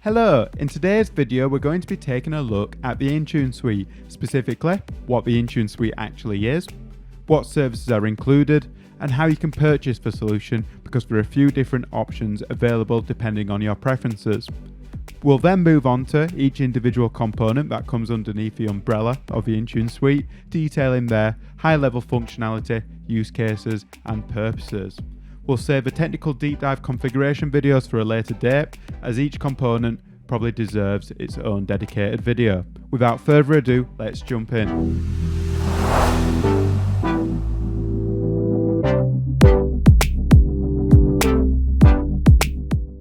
Hello, in today's video we're going to be taking a look at the Intune Suite, specifically what the Intune Suite actually is, what services are included, and how you can purchase the solution because there are a few different options available depending on your preferences. We'll then move on to each individual component that comes underneath the umbrella of the Intune Suite, detailing their high-level functionality, use cases, and purposes. We'll save the technical deep dive configuration videos for a later date, as each component probably deserves its own dedicated video. Without further ado, let's jump in.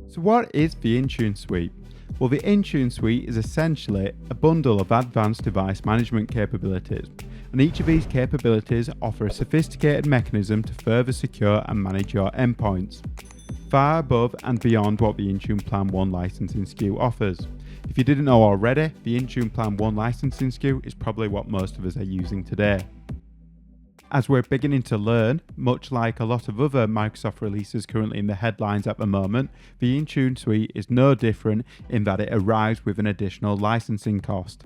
So what is the Intune Suite? Well, the Intune Suite is essentially a bundle of advanced device management capabilities, and each of these capabilities offer a sophisticated mechanism to further secure and manage your endpoints, far above and beyond what the Intune Plan 1 licensing SKU offers. If you didn't know already, the Intune Plan 1 licensing SKU is probably what most of us are using today. As we're beginning to learn, much like a lot of other Microsoft releases currently in the headlines at the moment, the Intune Suite is no different in that it arrives with an additional licensing cost.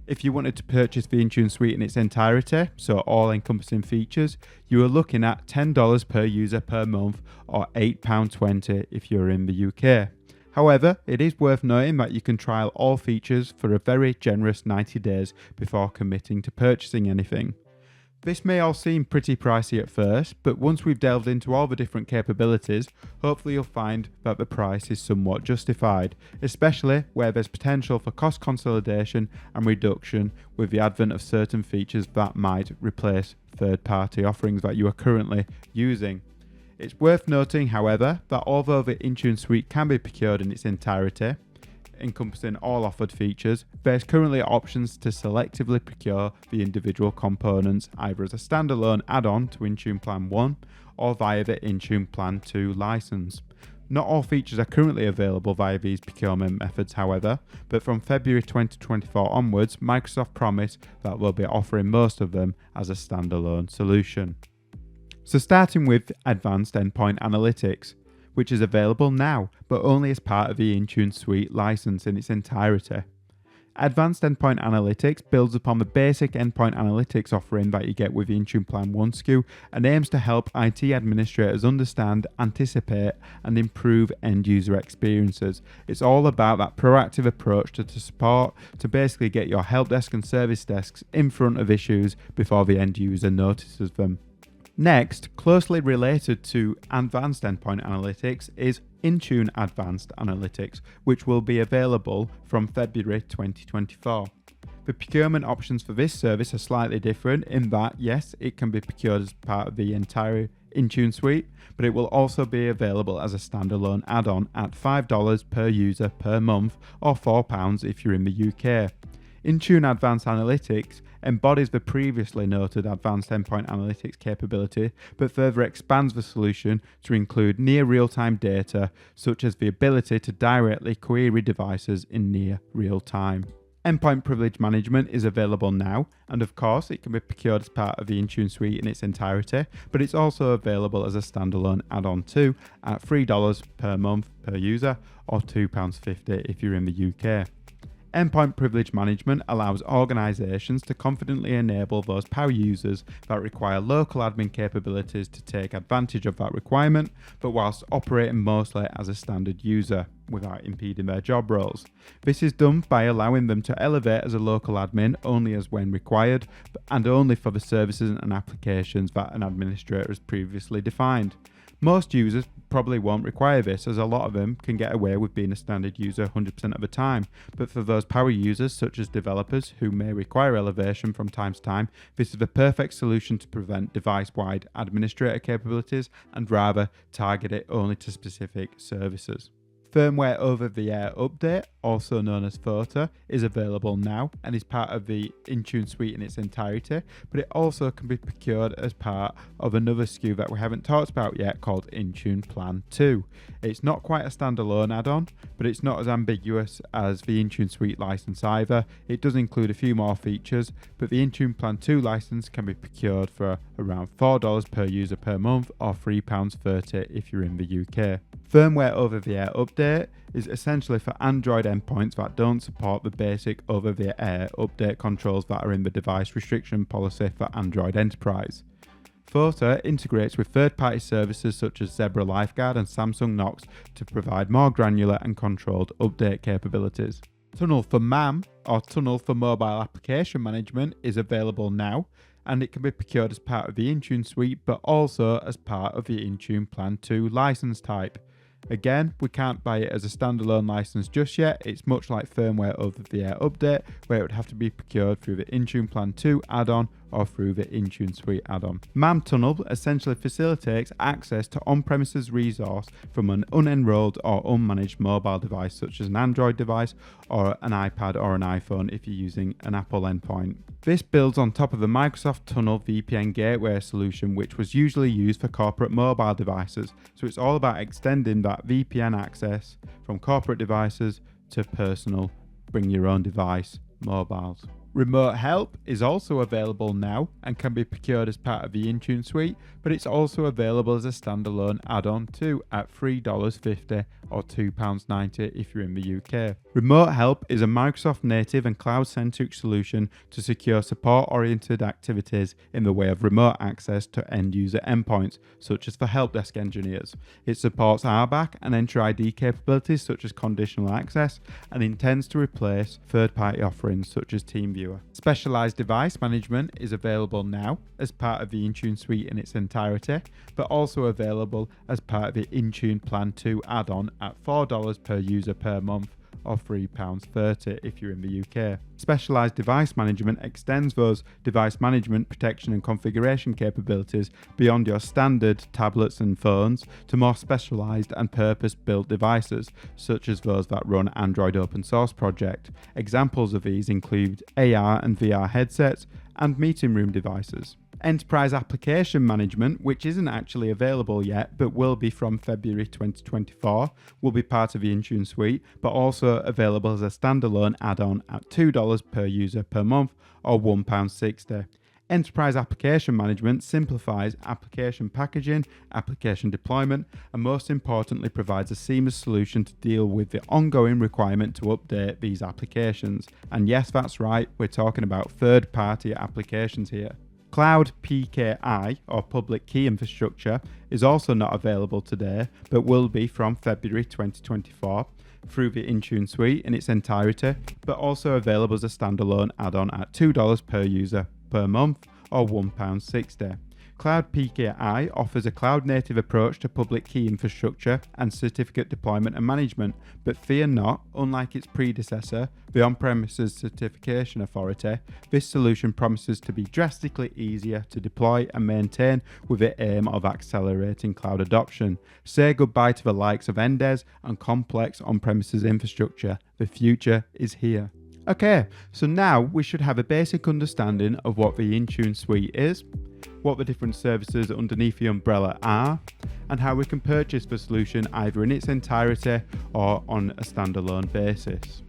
If you wanted to purchase the Intune Suite in its entirety, so all encompassing features, you are looking at $10 per user per month or £8.20 if you're in the UK. However, it is worth noting that you can trial all features for a very generous 90 days before committing to purchasing anything. This may all seem pretty pricey at first, but once we've delved into all the different capabilities, hopefully you'll find that the price is somewhat justified, especially where there's potential for cost consolidation and reduction with the advent of certain features that might replace third-party offerings that you are currently using. It's worth noting, however, that although the Intune Suite can be procured in its entirety, encompassing all offered features, there's currently options to selectively procure the individual components either as a standalone add-on to Intune Plan 1 or via the Intune Plan 2 license. Not all features are currently available via these procurement methods, however, but from February 2024 onwards, Microsoft promised that they'll be offering most of them as a standalone solution. So starting with Advanced Endpoint Analytics, which is available now, but only as part of the Intune Suite license in its entirety. Advanced Endpoint Analytics builds upon the basic endpoint analytics offering that you get with the Intune Plan 1 SKU and aims to help IT administrators understand, anticipate, and improve end-user experiences. It's all about that proactive approach to support to basically get your help desk and service desks in front of issues before the end user notices them. Next, closely related to Advanced Endpoint Analytics is Intune Advanced Analytics, which will be available from February 2024. The procurement options for this service are slightly different in that, yes, it can be procured as part of the entire Intune Suite, but it will also be available as a standalone add-on at $5 per user per month or £4 if you're in the UK. Intune Advanced Analytics embodies the previously noted Advanced Endpoint Analytics capability, but further expands the solution to include near real-time data, such as the ability to directly query devices in near real time. Endpoint Privilege Management is available now, and of course it can be procured as part of the Intune Suite in its entirety, but it's also available as a standalone add-on too at $3 per month per user or £2.50 if you're in the UK. Endpoint Privilege Management allows organizations to confidently enable those power users that require local admin capabilities to take advantage of that requirement, but whilst operating mostly as a standard user without impeding their job roles. This is done by allowing them to elevate as a local admin only as when required, and only for the services and applications that an administrator has previously defined. Most users probably won't require this, as a lot of them can get away with being a standard user 100% of the time, but for those power users such as developers who may require elevation from time to time, this is the perfect solution to prevent device-wide administrator capabilities and rather target it only to specific services. Firmware over-the-air update, also known as FOTA, is available now and is part of the Intune Suite in its entirety, but it also can be procured as part of another SKU that we haven't talked about yet called Intune Plan 2. It's not quite a standalone add-on, but it's not as ambiguous as the Intune Suite license either. It does include a few more features, but the Intune Plan 2 license can be procured for around $4 per user per month or £3.30 if you're in the UK. Firmware over-the-air update is essentially for Android endpoints that don't support the basic over-the-air update controls that are in the device restriction policy for Android Enterprise. Photo integrates with third-party services such as Zebra Lifeguard and Samsung Knox to provide more granular and controlled update capabilities. Tunnel for MAM, or Tunnel for Mobile Application Management, is available now, and it can be procured as part of the Intune Suite, but also as part of the Intune Plan 2 license type. Again, we can't buy it as a standalone license just yet. It's much like Firmware over-the-air update, where it would have to be procured through the Intune Plan 2 add-on or through the Intune Suite add-on. MAM Tunnel essentially facilitates access to on-premises resource from an unenrolled or unmanaged mobile device such as an Android device or an iPad or an iPhone if you're using an Apple endpoint. This builds on top of the Microsoft Tunnel VPN gateway solution, which was usually used for corporate mobile devices, so it's all about extending that VPN access from corporate devices to personal, bring your own device mobiles. Remote Help is also available now and can be procured as part of the Intune Suite, but it's also available as a standalone add-on too at $3.50 or £2.90 if you're in the UK. Remote Help is a Microsoft native and cloud-centric solution to secure support-oriented activities in the way of remote access to end-user endpoints, such as for help desk engineers. It supports RBAC and Enter ID capabilities such as conditional access and intends to replace third-party offerings such as TeamViewer. Specialized device management is available now as part of the Intune Suite in its entirety, but also available as part of the Intune Plan 2 add-on at $4 per user per month or £3.30 if you're in the UK. Specialized device management extends those device management, protection and configuration capabilities beyond your standard tablets and phones to more specialized and purpose-built devices, such as those that run Android open source project. Examples of these include AR and VR headsets and meeting room devices. Enterprise Application Management, which isn't actually available yet but will be from February 2024, will be part of the Intune Suite, but also available as a standalone add-on at $2 per user per month or £1.60. Enterprise Application Management simplifies application packaging, application deployment, and most importantly provides a seamless solution to deal with the ongoing requirement to update these applications. And yes, that's right, we're talking about third-party applications here. Cloud PKI, or Public Key Infrastructure, is also not available today, but will be from February 2024 through the Intune Suite in its entirety, but also available as a standalone add-on at $2 per user per month or £1.60. Cloud PKI offers a cloud-native approach to public key infrastructure and certificate deployment and management, but fear not, unlike its predecessor, the On-Premises Certification Authority, this solution promises to be drastically easier to deploy and maintain with the aim of accelerating cloud adoption. Say goodbye to the likes of Endes and complex on-premises infrastructure. The future is here. Okay, so now we should have a basic understanding of what the Intune Suite is, what the different services underneath the umbrella are, and how we can purchase the solution either in its entirety or on a standalone basis.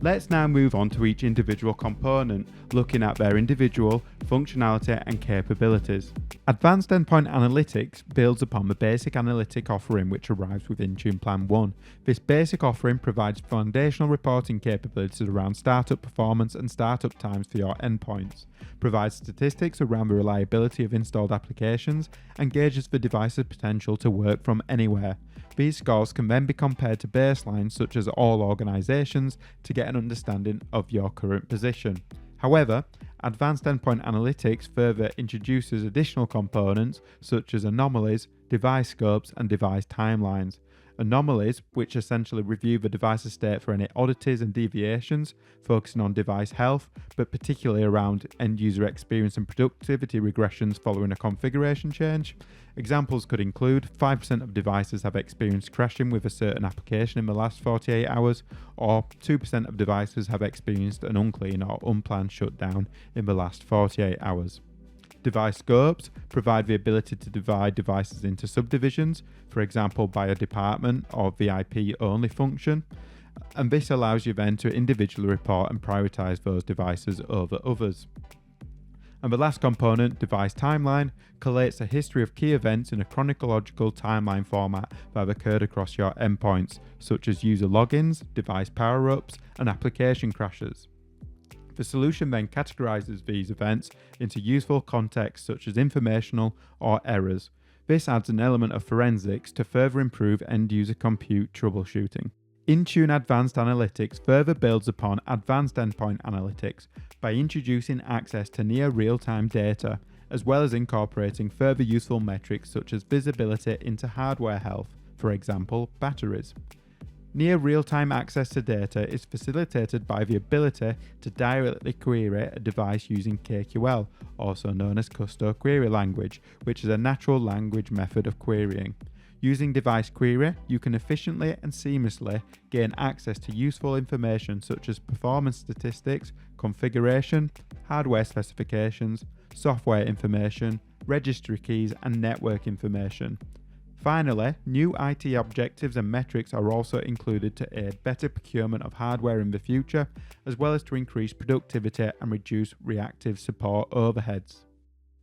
Let's now move on to each individual component, looking at their individual functionality and capabilities. Advanced Endpoint Analytics builds upon the basic analytic offering which arrives with Intune Plan 1. This basic offering provides foundational reporting capabilities around startup performance and startup times for your endpoints, provides statistics around the reliability of installed applications, and gauges the device's potential to work from anywhere. These scores can then be compared to baselines such as all organizations to get an understanding of your current position. However, Advanced Endpoint Analytics further introduces additional components such as anomalies, device scopes, and device timelines. Anomalies, which essentially review the device's state for any oddities and deviations, focusing on device health, but particularly around end-user experience and productivity regressions following a configuration change. Examples could include 5% of devices have experienced crashing with a certain application in the last 48 hours, or 2% of devices have experienced an unclean or unplanned shutdown in the last 48 hours. Device scopes provide the ability to divide devices into subdivisions, for example by a department or VIP only function, and this allows you then to individually report and prioritize those devices over others. And the last component, Device Timeline, collates a history of key events in a chronological timeline format that have occurred across your endpoints, such as user logins, device power-ups, and application crashes. The solution then categorizes these events into useful contexts such as informational or errors. This adds an element of forensics to further improve end-user compute troubleshooting. Intune Advanced Analytics further builds upon Advanced Endpoint Analytics by introducing access to near real-time data, as well as incorporating further useful metrics such as visibility into hardware health, for example, batteries. Near real-time access to data is facilitated by the ability to directly query a device using KQL, also known as Custom Query Language, which is a natural language method of querying. Using Device Query, you can efficiently and seamlessly gain access to useful information such as performance statistics, configuration, hardware specifications, software information, registry keys, and network information. Finally, new IT objectives and metrics are also included to aid better procurement of hardware in the future, as well as to increase productivity and reduce reactive support overheads.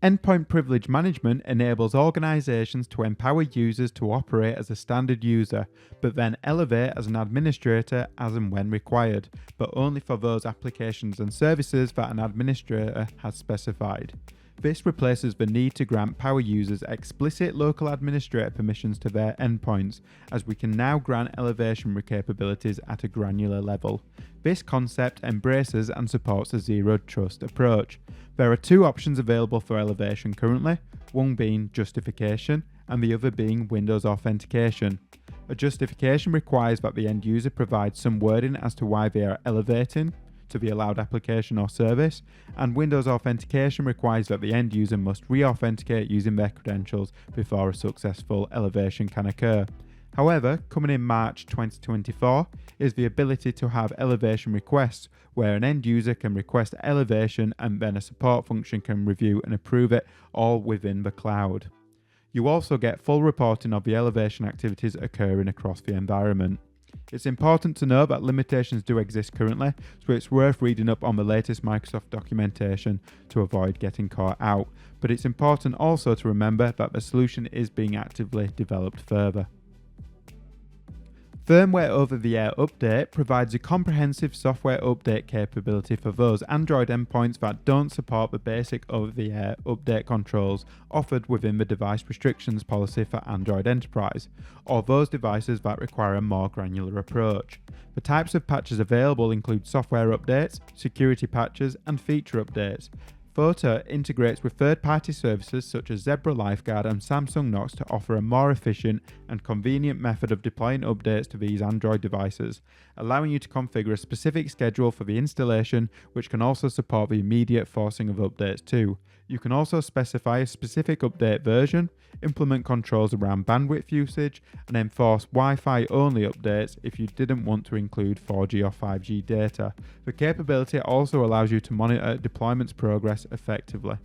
Endpoint privilege management enables organizations to empower users to operate as a standard user, but then elevate as an administrator as and when required, but only for those applications and services that an administrator has specified. This replaces the need to grant power users explicit local administrator permissions to their endpoints, as we can now grant elevation capabilities at a granular level. This concept embraces and supports a zero trust approach. There are two options available for elevation currently, one being justification and the other being Windows authentication. A justification requires that the end user provides some wording as to why they are elevating to the allowed application or service, and Windows authentication requires that the end user must re-authenticate using their credentials before a successful elevation can occur. However, coming in March 2024 is the ability to have elevation requests, where an end user can request elevation and then a support function can review and approve it all within the cloud. You also get full reporting of the elevation activities occurring across the environment. It's important to know that limitations do exist currently, so it's worth reading up on the latest Microsoft documentation to avoid getting caught out, but it's important also to remember that the solution is being actively developed further. Firmware over-the-air update provides a comprehensive software update capability for those Android endpoints that don't support the basic over-the-air update controls offered within the device restrictions policy for Android Enterprise, or those devices that require a more granular approach. The types of patches available include software updates, security patches, and feature updates. Photo integrates with third-party services such as Zebra Lifeguard and Samsung Knox to offer a more efficient and convenient method of deploying updates to these Android devices, allowing you to configure a specific schedule for the installation, which can also support the immediate forcing of updates too. You can also specify a specific update version, implement controls around bandwidth usage, and enforce Wi-Fi only updates if you didn't want to include 4G or 5G data. The capability also allows you to monitor deployment's progress effectively.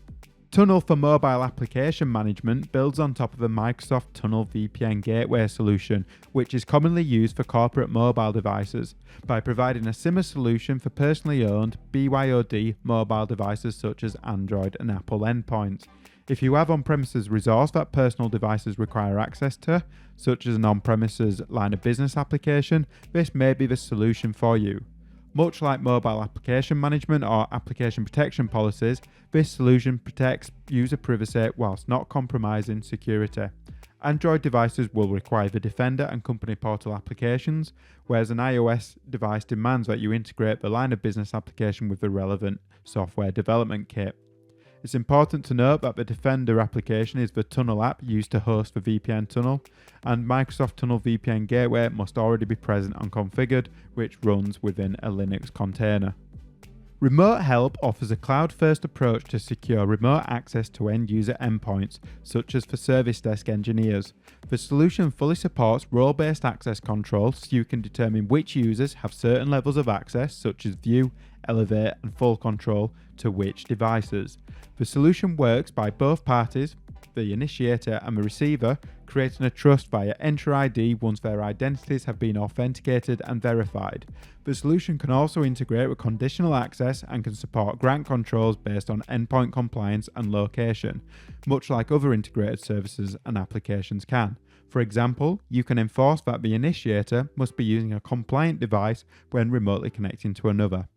Tunnel for mobile application management builds on top of the Microsoft Tunnel VPN gateway solution, which is commonly used for corporate mobile devices, by providing a similar solution for personally owned BYOD mobile devices such as Android and Apple endpoints. If you have on-premises resource that personal devices require access to, such as an on-premises line of business application, this may be the solution for you. Much like mobile application management or application protection policies, this solution protects user privacy whilst not compromising security. Android devices will require the Defender and company portal applications, whereas an iOS device demands that you integrate the line of business application with the relevant software development kit. It's important to note that the Defender application is the Tunnel app used to host the VPN tunnel, and Microsoft Tunnel VPN Gateway must already be present and configured, which runs within a Linux container. Remote Help offers a cloud-first approach to secure remote access to end-user endpoints, such as for service desk engineers. The solution fully supports role-based access control, so you can determine which users have certain levels of access, such as view, elevate, and full control, to which devices. The solution works by both parties, the initiator and the receiver, creating a trust via Enter ID once their identities have been authenticated and verified. The solution can also integrate with conditional access and can support grant controls based on endpoint compliance and location, much like other integrated services and applications can. For example, you can enforce that the initiator must be using a compliant device when remotely connecting to another.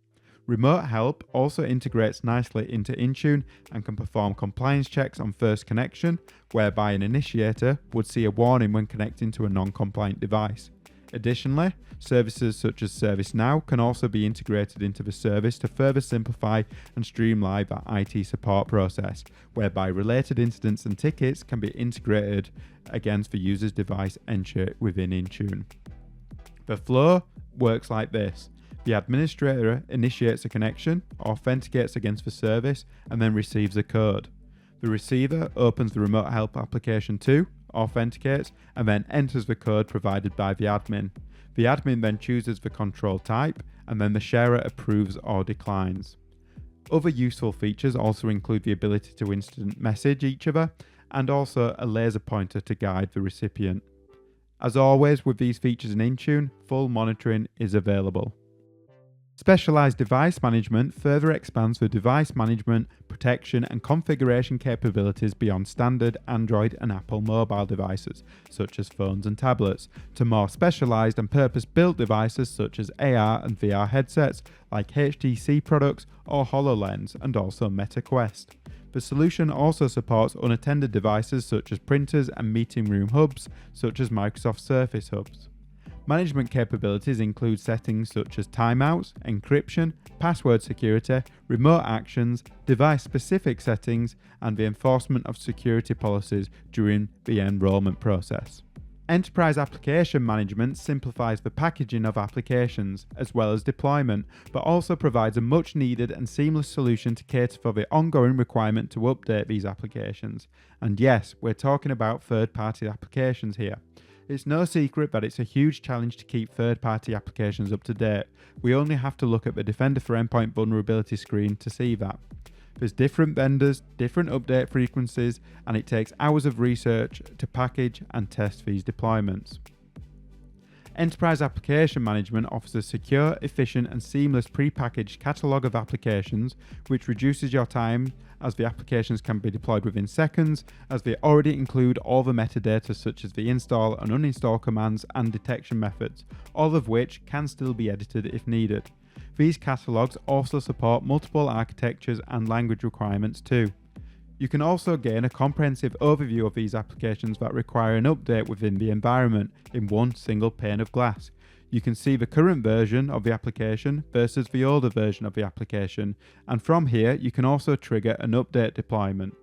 Remote Help also integrates nicely into Intune and can perform compliance checks on first connection, whereby an initiator would see a warning when connecting to a non-compliant device. Additionally, services such as ServiceNow can also be integrated into the service to further simplify and streamline the IT support process, whereby related incidents and tickets can be integrated against the user's device entry within Intune. The flow works like this. The administrator initiates a connection, authenticates against the service, and then receives a code. The receiver opens the Remote Help application too, authenticates, and then enters the code provided by the admin. The admin then chooses the control type, and then the sharer approves or declines. Other useful features also include the ability to instant message each other, and also a laser pointer to guide the recipient. As always with these features in Intune, full monitoring is available. Specialized device management further expands the device management, protection and configuration capabilities beyond standard Android and Apple mobile devices, such as phones and tablets, to more specialized and purpose-built devices such as AR and VR headsets like HTC products or HoloLens, and also Meta Quest. The solution also supports unattended devices such as printers and meeting room hubs, such as Microsoft Surface hubs. Management capabilities include settings such as timeouts, encryption, password security, remote actions, device-specific settings, and the enforcement of security policies during the enrollment process. Enterprise application management simplifies the packaging of applications, as well as deployment, but also provides a much-needed and seamless solution to cater for the ongoing requirement to update these applications. And yes, we're talking about third-party applications here. It's no secret that it's a huge challenge to keep third-party applications up to date. We only have to look at the Defender for Endpoint vulnerability screen to see that. There's different vendors, different update frequencies, and it takes hours of research to package and test these deployments. Enterprise Application Management offers a secure, efficient and seamless pre-packaged catalogue of applications, which reduces your time as the applications can be deployed within seconds, as they already include all the metadata such as the install and uninstall commands and detection methods, all of which can still be edited if needed. These catalogues also support multiple architectures and language requirements too. You can also gain a comprehensive overview of these applications that require an update within the environment in one single pane of glass. You can see the current version of the application versus the older version of the application, and from here you can also trigger an update deployment.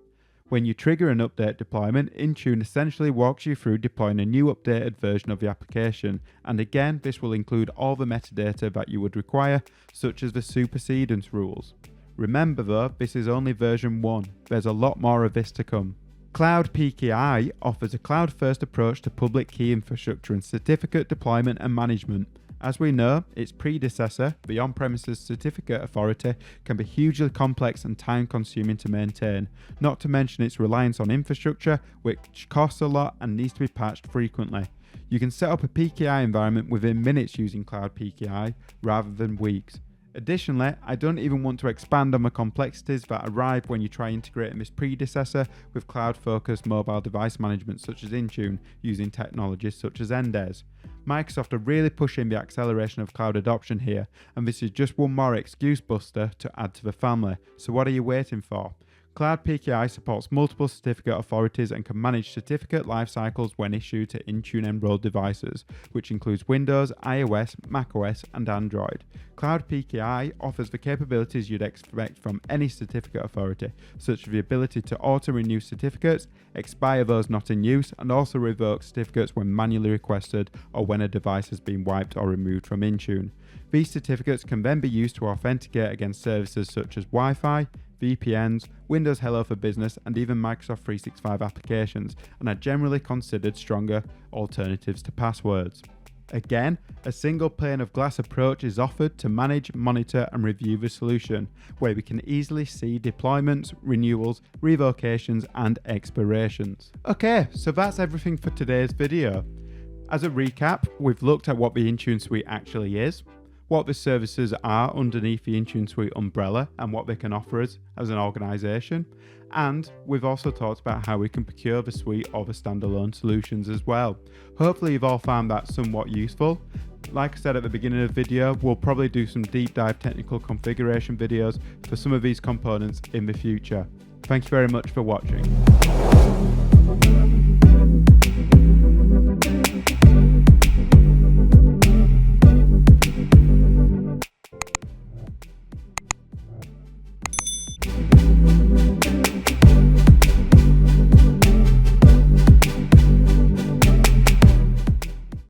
When you trigger an update deployment, Intune essentially walks you through deploying a new updated version of the application, and again this will include all the metadata that you would require, such as the supersedence rules. Remember though, this is only version 1, there's a lot more of this to come. Cloud PKI offers a cloud-first approach to public key infrastructure and certificate deployment and management. As we know, its predecessor, the on-premises certificate authority, can be hugely complex and time-consuming to maintain, not to mention its reliance on infrastructure, which costs a lot and needs to be patched frequently. You can set up a PKI environment within minutes using Cloud PKI, rather than weeks. Additionally, I don't even want to expand on the complexities that arrive when you try integrating this predecessor with cloud-focused mobile device management such as Intune, using technologies such as Endes. Microsoft are really pushing the acceleration of cloud adoption here, and this is just one more excuse buster to add to the family. So what are you waiting for? Cloud PKI supports multiple certificate authorities and can manage certificate lifecycles when issued to Intune enrolled devices, which includes Windows, iOS, macOS, and Android. Cloud PKI offers the capabilities you'd expect from any certificate authority, such as the ability to auto-renew certificates, expire those not in use, and also revoke certificates when manually requested or when a device has been wiped or removed from Intune. These certificates can then be used to authenticate against services such as Wi-Fi, VPNs, Windows Hello for Business, and even Microsoft 365 applications, and are generally considered stronger alternatives to passwords. Again, a single pane of glass approach is offered to manage, monitor and review the solution, where we can easily see deployments, renewals, revocations and expirations. Okay, so that's everything for today's video. As a recap, we've looked at what the Intune Suite actually is, what the services are underneath the Intune Suite umbrella and what they can offer us as an organisation, and we've also talked about how we can procure the suite or the standalone solutions as well. Hopefully you've all found that somewhat useful. Like I said at the beginning of the video, we'll probably do some deep dive technical configuration videos for some of these components in the future. Thank you very much for watching.